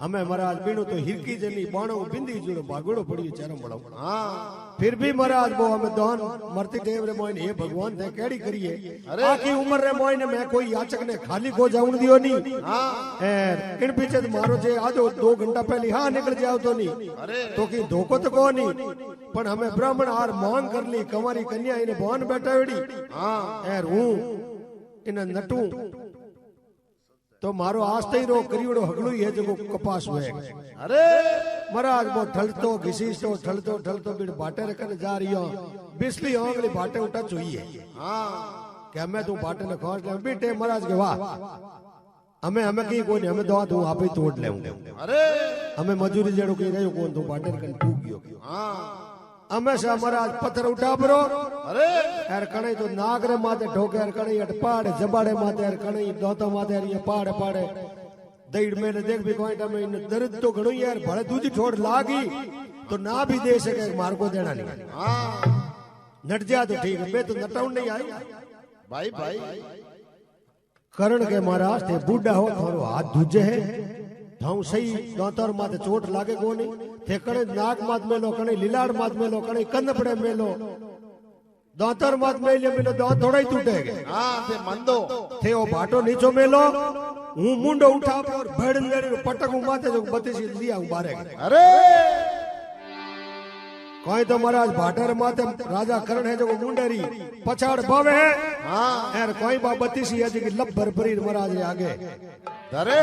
हमें महाराज बीणो तो हिरकी जनी बाणो बिंदी जुड़ो भागड़ो पड़ी चरम बड़ो हाँ फिर भी महाराज वो हमें दान मरती देव रे मोइन हे भगवान थे केड़ी करिए आखी उम्र रे मोइन मैं कोई याचक ने खाली को जाऊन दियो नहीं हाँ इन पीछे तो मारो जे आजो 2 घंटा पहले हाँ निकल जाओ तो नहीं अरे तो की धोखो तो को नहीं पण हमें ब्राह्मण आर मांग कर ली कमारी कन्या इने बहन बैठाड़ी हाँ यार हूं इन नटू तो मारो आस्ते ही रो करीवड़ो हगलू ही है जो कपास हुए अरे महाराज वो ढलतो घिसीतो ढलतो बिन बाटे रखने जा रही हो बिस्ली आंगली बाटे उठा चाहिए हाँ કે અમે તું પાટને ખોસ લે બેટે મહારાજ કે વાહ અમે અમે કી કોઈ અમે દવા તું આપી તોડ લેવું અરે અમે મજૂરી જેડું કી ગયું કોણ તું પાટે કન ટૂક ગયો હા અમે સા મહારાજ પથ્થર ઉઠાબરો અરે यार कणे तो नागरे माथे ठोके यार कणे अट पाड़े जबाड़े माथे यार कणे दोता माथे यार ये पाड़े पाड़े दईड़ में देख भी कोई टाइम इन दर्द तो घणो यार भले दूजी छोड़ लागी तो ना भी दे सके मार को देना नहीं हां नट जा तो ठीक है मैं तो नटाउन नहीं आई भाई भाई करण के महाराज थे बूढ़ा हो थारो हाथ दूजे है थाऊ सही दोतर माथे चोट लागे कोनी थे कणे नाक माथ मेलो कणे लीलाड़ माथ मेलो कणे कन्नपड़े मेलो दांतर माथ मेले मेलो दांत थोड़ा ही टूटेगे हां ते मंदो थे ओ भाटो नीचो मेलो हूं मुंडो उठा और भड़न गड़ी पटक माथे जो बतीसी लिया बारे अरे कोई तो महाराज भाटर माथे राजा करण है जो मुंडेरी पछाड़ बावे है हां यार कोई बा बतीसी है जी लब भरभरी महाराज आगे अरे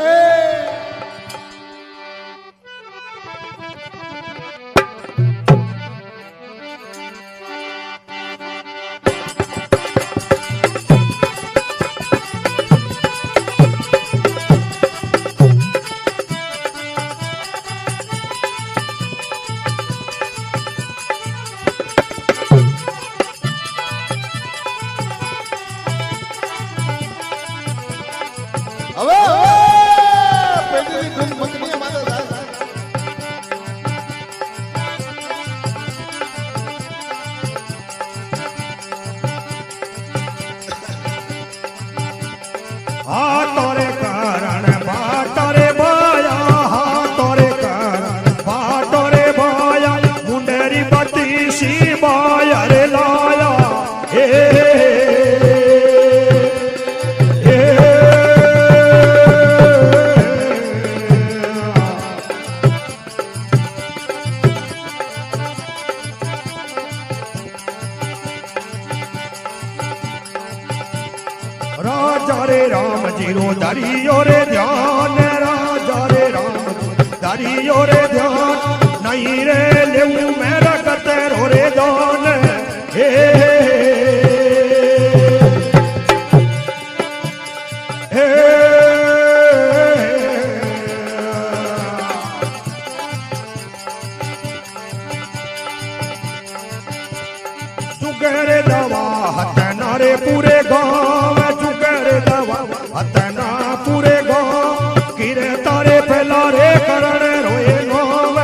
હવે પેલી ધૂમ મકની મારે હા તોરે કારણ બાટરે ભાયા હા તોરે કારણ બાટરે ભાયા મુંડેરી બતીસી બાયા રે લાયા હે राजा रे राम जीरो दरियो रे ध्यान राजा रे राम दरियो रे ध्यान नहीं रे लेऊ मेरा कतेरो रे दान हे हे जुगरे दवा हतना रे पूरे गाँव हतना पूरे गाँव गिरे तारे फैला रे करण रोए गाँव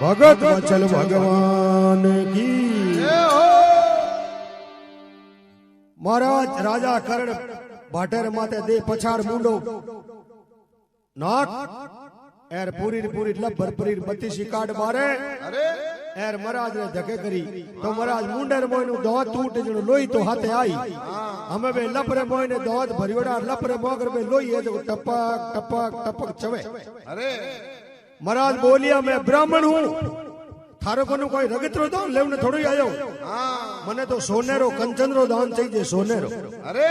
भगत वचल भगवान की महाराज राजा करण भाटेर माथे दे पछाड़ मुंडो नाक एर पूरी पूरी लब भरपरी बत्तीसी काट मारे अरे एर महाराज ने धके करी तो महाराज मुंडर मोयनु दांत टूट जणो लोई तो हाथे आई हमें बे लपरे मोयने दांत भरियोड़ा लपरे मोगर में लोई है जो टपक टपक टपक चवे अरे महाराज बोलिया मैं ब्राह्मण हूँ थारो कोनु कोई रगतरो दान लेवने थोड़ो ही आयो हां मने तो सोनेरो कंचनरो दान चाहिए सोनेरो अरे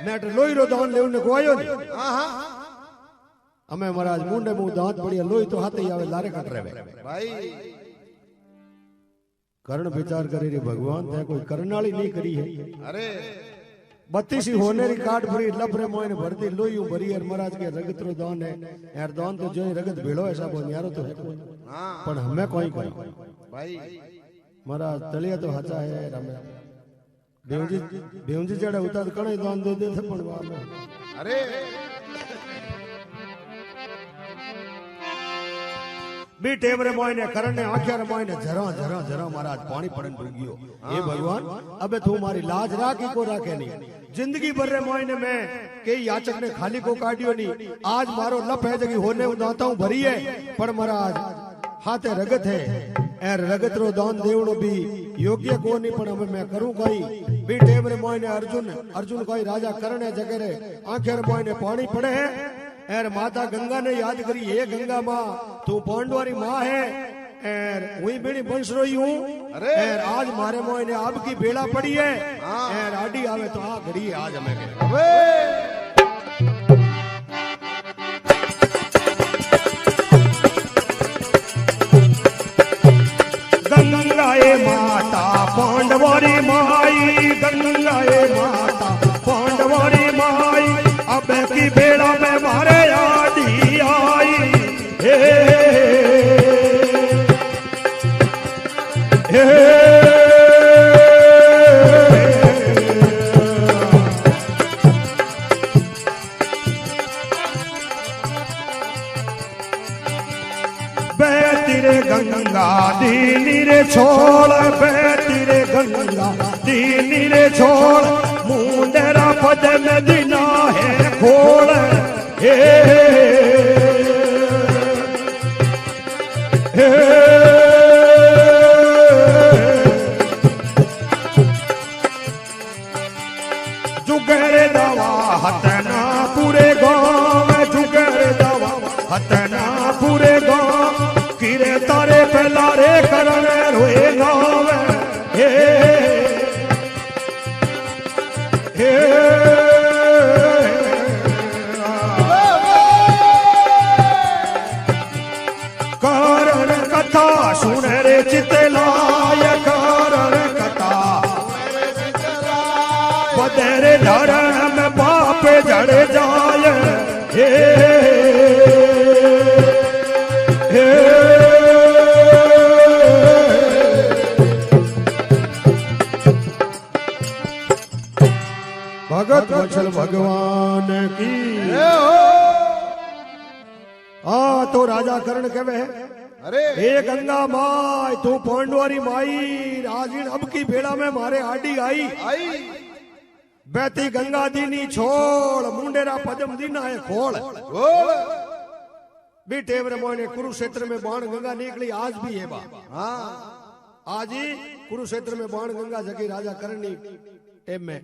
मैं लोईरो दान लेवने को आयो नहीं हां हां हमें महाराज मुंडे मुंह दांत पड़िया लोई तो हाथे ही आवे लारे कट रहे भाई कर्ण विचार करे रे भगवान थे कोई करनाली नहीं करी है अरे बत्तीसी होने री काट भरी लपरे मोयने भरती लोई भरी यार महाराज के रगतरो दान है यार दान तो जो रगत भेड़ो ऐसा बोल यारो तो है हां पण हमें कोई कोई भाई महाराज तलिया तो हचा है हमें बेवजी जड़े उतार कणे दान दे दे पण वाले अरे बी टेमरे मोयने करने आख्यार मोयने जरा जरा जरा महाराज पानी पड़न डूगियो हे भगवान अबे तू मारी लाज राखी को राखे नहीं जिंदगी भर रे मोयने में के याचक ने खाली को काटियो नहीं आज मारो लप है जगी होने दाता हूं भरी है पर महाराज हाथे रगत है एर रगत रो दान देवणो भी योग्य को नहीं पण हमें मैं करूं कोई बी टेमरे मोयने अर्जुन कोई राजा करने जगह रे आख्यार मोयने पानी पड़े है एर माता गंगा ने याद करी हे गंगा माँ तू पांडवारी माँ है एर वही बेड़ी बंश रही हूँ एर आज मारे मोह ने आपकी बेड़ा पड़ी है एर आडी आवे तो आ घड़ी आज हमें छोड़ बेटी रे गंगा दीनी रे छोड़ मुंडेरा पद में दिना है खोड़ हे हे जुगर दवा हतना पूरे गाँव में जुगर दवा हतना पूरे गाँव किरे तारे पलारे करण रोए गाँव हे हे कारण कथा सुन रे चितलाय कारण कथा बदरे धरण में बाप जड़ जाय हे हे भगत वत्सल भगवान की तो राजा कर्ण कहे अरे हे गंगा माई तू पांडवारी माई राजीन अब की बेड़ा में मारे आडी आई आई बैती गंगा दीनी छोड़ मुंडेरा पदम दीना है खोल बोल भी टेवरे मोने कुरुक्षेत्र में बाण गंगा निकली आज भी है बा हाँ आज ही कुरुक्षेत्र में बाण गंगा जगी राजा करनी टेम में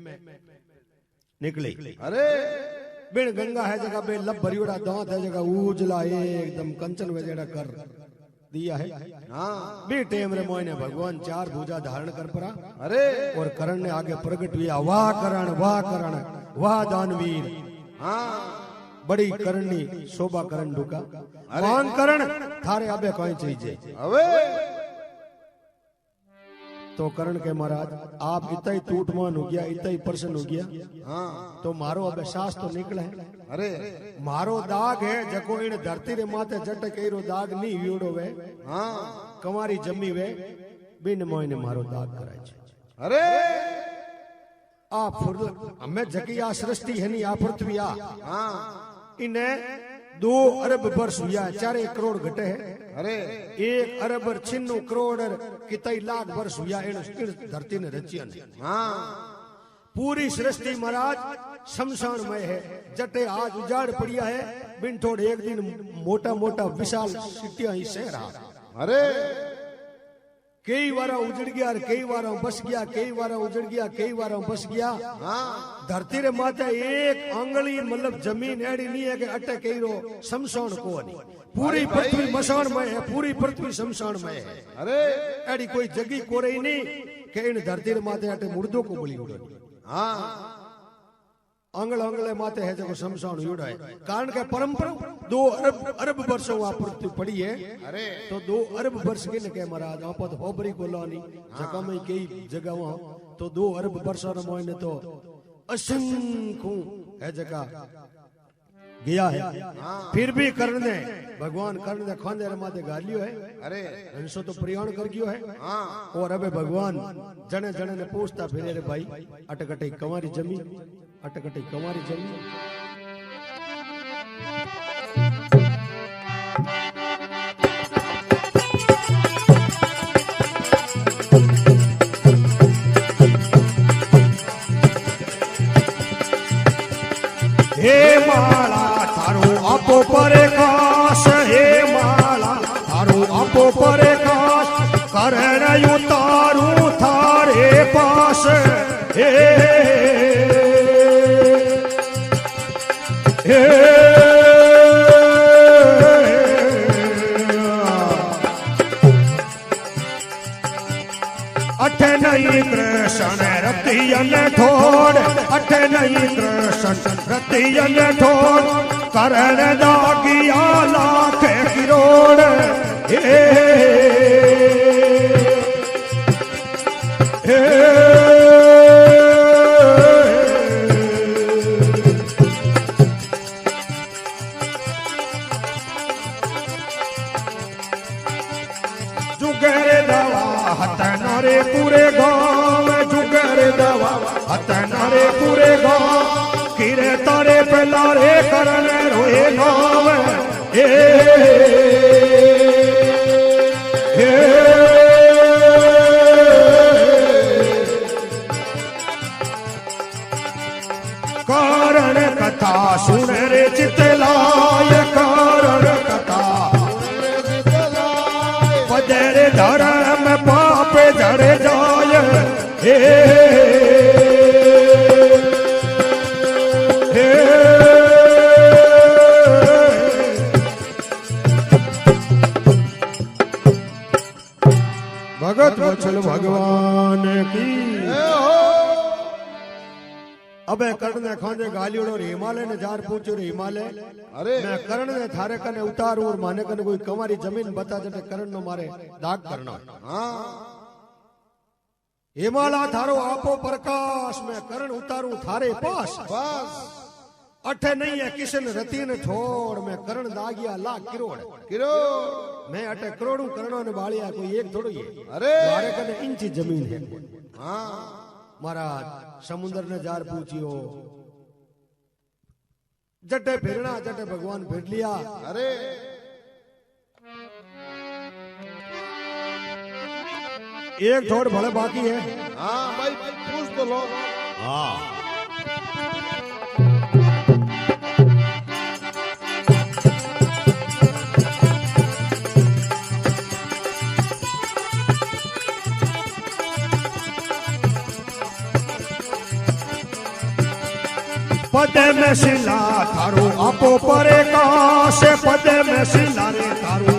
निकली अरे बिन गंगा है जगह बे लब भरियोड़ा दांत है जगह उजला एकदम कंचन वजेड़ा कर दिया है हाँ बे टेम रे मोने भगवान चार भुजा धारण कर पड़ा अरे और करण ने आगे प्रकट हुआ करण वाह दानवीर हाँ बड़ी करणी शोभा करण ढुका मान करण थारे आबे कोई चाहिए अबे तो करण के महाराज आप इतना ही टूटमान हो गया इतना ही प्रसन्न हो गया हाँ तो मारो अब सास तो निकले अरे मारो दाग है जको इन धरती रे माथे जट केरो दाग नहीं वियोड़ो वे हाँ कमारी जमी वे बिन मोयने मारो दाग कराय छे अरे आप हमें जकी आ सृष्टि है नहीं आ पृथ्वी आ हाँ इन्हें 2 अरब वर्ष हुआ 4 करोड़ घटे है अरे 1 अरब 96 करोड़ कितई लाख वर्ष हुआ इन धरती ने रचिया ने हाँ पूरी सृष्टि महाराज शमशानमय है जटे आज उजाड़ पड़िया है बिन थोड़े एक दिन मोटा मोटा विशाल सिटिया ही शहर अरे कई बार उजड़ गया कई बार बस गया कई बार उजड़ गया कई बार बस गया हाँ धरती रे माथे एक आंगली मतलब जमीन एड़ी नहीं है कि अटे कई रो शमशान को नहीं पूरी पृथ्वी मशानमय है पूरी पृथ्वी शमशानमय है अरे एड़ी कोई जगी को रही नहीं कि इन धरती रे माथे अटे मुर्दों को बलि उड़े हाँ आंगल आंगले माथे है जो शमशान उड़ा है कारण के परंपरा 2 अरब वर्षों वहां पृथ्वी पड़ी है अरे तो 2 अरब वर्ष के के महाराज आप तो होबरी को लानी जगह में कई जगह वहां तो 2 अरब वर्षों रे मोने तो असंख्य है जगह गया है फिर भी करने भगवान करने खाने रे माथे गालियो है अरे हंसो तो प्रयाण कर गयो है हाँ और अबे भगवान जने जने ने पूछता फिरे रे भाई अटकटे कमारी जमी अटकटे कमारी जमी हे माला थारो आपो परे काश हे माला थारो आपो परे काश करण उतारू थारे पास हे हे अठ नहीं कृष्ण रतियन ठोड़ अठ नहीं कृष्ण रतियन ठोड़ करण दागिया लाख करोड़ हे हे जुगर दवा हतना रे पूरे गाँव जुगर दवा हतना रे पूरे गाँव किरे तारे पलारे करण रोए गाँव हे हे कथा सुन रे चितलाय कारण कथा पदरे धर्म पाप जड़ जाय हे हे भगत वचल भगवान की अबे कर्ण ने खांदे गालियों और हिमालय ने जार पूछो रे हिमालय अरे मैं कर्ण ने थारे कने उतारू और माने कने कोई कमारी जमीन बता जटे कर्ण नो मारे दाग करना हाँ हिमालय थारो आपो प्रकाश में कर्ण उतारू थारे पास बस अठे नहीं है किशन रतीन ठोड़ में कर्ण दागिया लाख किरोड़ किरो मैं अटे करोड़ों करणों ने बालिया कोई एक थोड़ी है अरे मारे कने इंची जमीन है हाँ महाराज समुद्र ने जार पूछियो जटे फिरना जटे भगवान फिर लिया अरे एक थोड़ भले बाकी है हाँ भाई पूछ तो लो हाँ पद में शिला थारो आपो परे काश पद में शिला रे थारो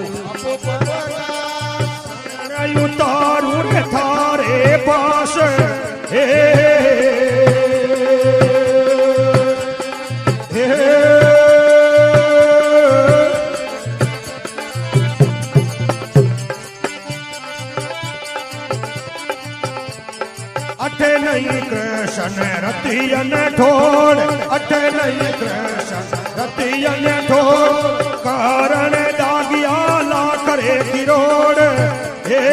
उतारू रे थारे पास हे हे अठे नहीं कृष्ण रतियन ठोड़ अठे नहीं कृष्ण रतियन ठोड़ कारण दागिया ला करे किरोड़ हे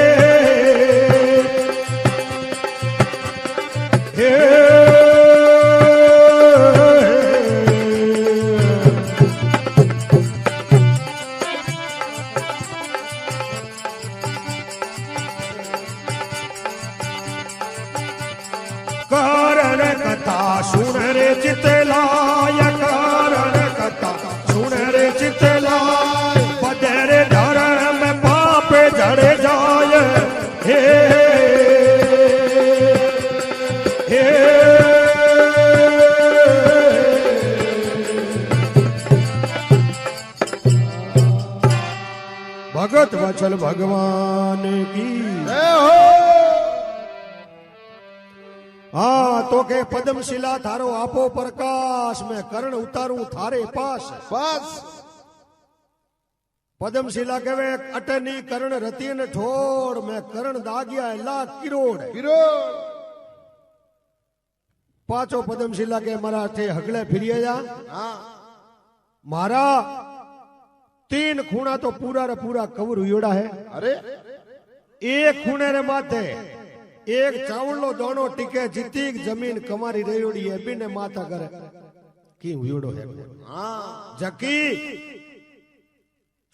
हे कारण कथा सुन रे चितलाय कारण कथा सुन रे चितलाय पदरे धर्म पाप जड़ जाय हे हे भगत वचल भगवान की हाँ तो के पद्मशिला थारो आपो प्रकाश में कर्ण उतारू थारे पास बस पद्मशिला कहे अटनी कर्ण रतीन ठोड़ में कर्ण दागिया लाख किरोड़ किरो पांचों पद्मशिला के मराठे हगले फिरिए जा हाँ मारा तीन खूणा तो पूरा रे पूरा कवर हुयोड़ा है अरे एक खूणे रे माथे एक चावलो दोनों टिके जीती जमीन कमारी रेयोड़ी है बिने माता करे की हुयोड़ो है हाँ जकी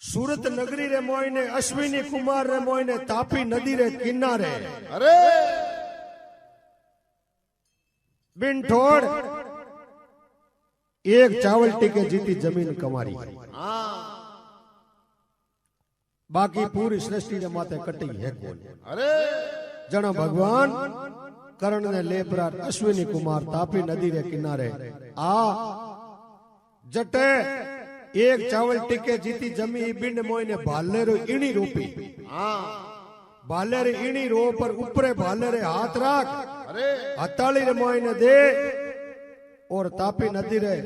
सूरत नगरी रे मोइने अश्विनी कुमार रे मोइने तापी नदी रे किनारे अरे बिन ठोड़ एक चावल टिके जीती जमीन कमारी हाँ बाकी पूरी सृष्टि रे माथे कटी है कौन अरे जनो भगवान कर्ण ने लेपरार अश्विनी कुमार तापी नदी रे किनारे आ जटे एक चावल टिके जीती जमी बिंड मोइने भाले रो इणी रोपी हाँ भाले रे इणी रो पर ऊपरे भाले रे हाथ राख अरे हताली रे मोइने दे और तापी नदी रे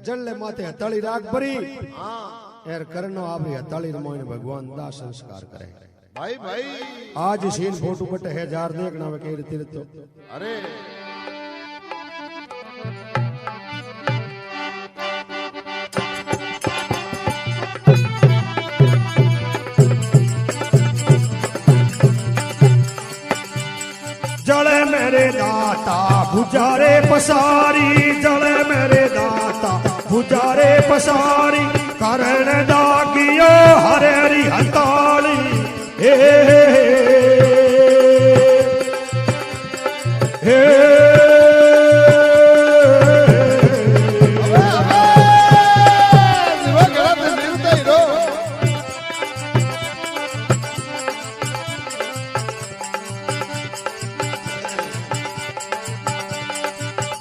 जल ले माथे हताली राख भरी हाँ एर करनो आपरी हताली रे मोइने भगवान दा संस्कार करे भाई भाई आज सीन फोटो बटे है जार देखना वे कई रीति तो अरे जले मेरे दाता बुझारे पसारी जले मेरे दाता बुझारे पसारी करण दागियो हरेरी हताली हे हे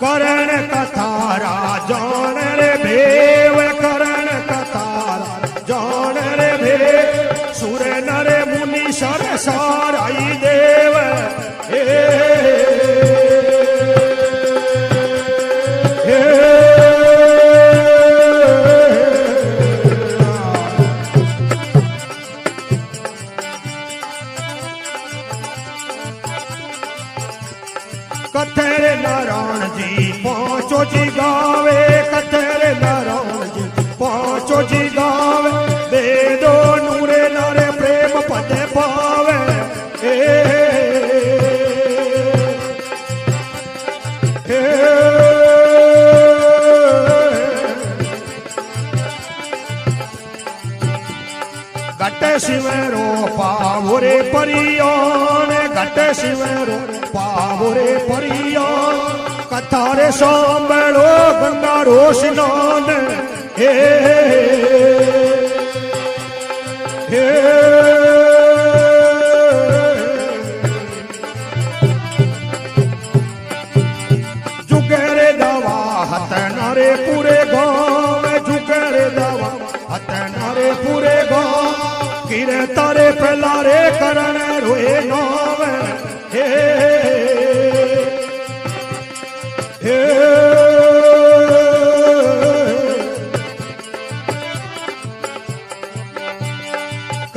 करण कथारा जान रे भेव करण कथारा जान रे भेव सुर नर मुनि सर साराई देव हे कथेरे नारायण जी पांचो जी गावे कथेरे नारायण जी पांचो जी गावे वेदो नूरे नारे प्रेम पद पावे हे हे घट शिवरो पावरे परियान घट शिवरो पावरे परियान कथारे सांभळो गंगारो स्नान हे हे जुगरे दवा हत नारे पूरे गाँव जुगरे दवा हत नारे पूरे गाँव किरे तारे पलारे करण रोए नाव हे हे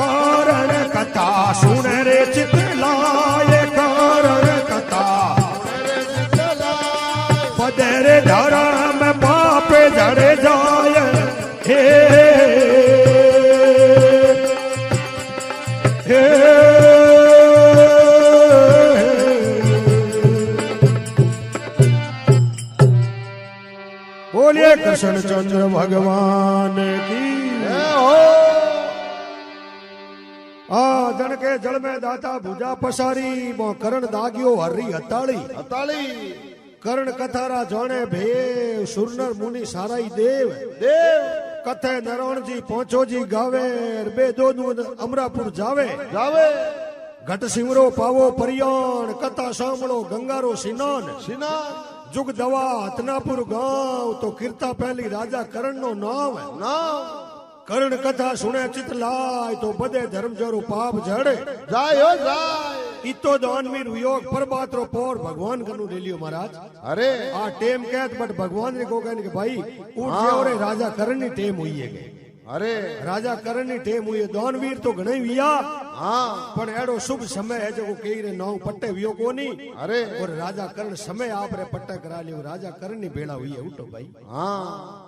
कारण कथा सुन रे चित लाए कारण कथा पदरे धर्म पाप जड़े जाय हे बोलिए कृष्ण चंद्र भगवान की आ जन के जल में दाता भुजा पसारी बो करण दागियो हरी हताली हताली करण कथारा जाने भेव सुरनर मुनि साराई देव देव कथे नारायण जी पहुंचो जी गावे बे दो अमरापुर जावे जावे घट सिमरो पावो परियाण कथा सामड़ो गंगारो स्नान सिना जुग दवा हतनापुर गांव तो कीर्ता पहली राजा करण नो नाम है नाम करण कथा सुने चित लाय तो बदे धर्म जरो पाप जड़े जाय हो जाय इतो दानवीर वियोग परबात रो पोर भगवान कनु ले लियो महाराज अरे आ टेम कहत बट भगवान ने को कहने के भाई उठ जेवरे राजा करण नी टेम हुई है के अरे राजा करण नी टेम हुई है दानवीर तो घणे विया हाँ पण एडो शुभ समय है जो कई रे नाव पट्टे वियो कोनी अरे और राजा करण समय आप रे पट्टा करा लियो राजा करण नी बेड़ा हुई है उठो भाई हाँ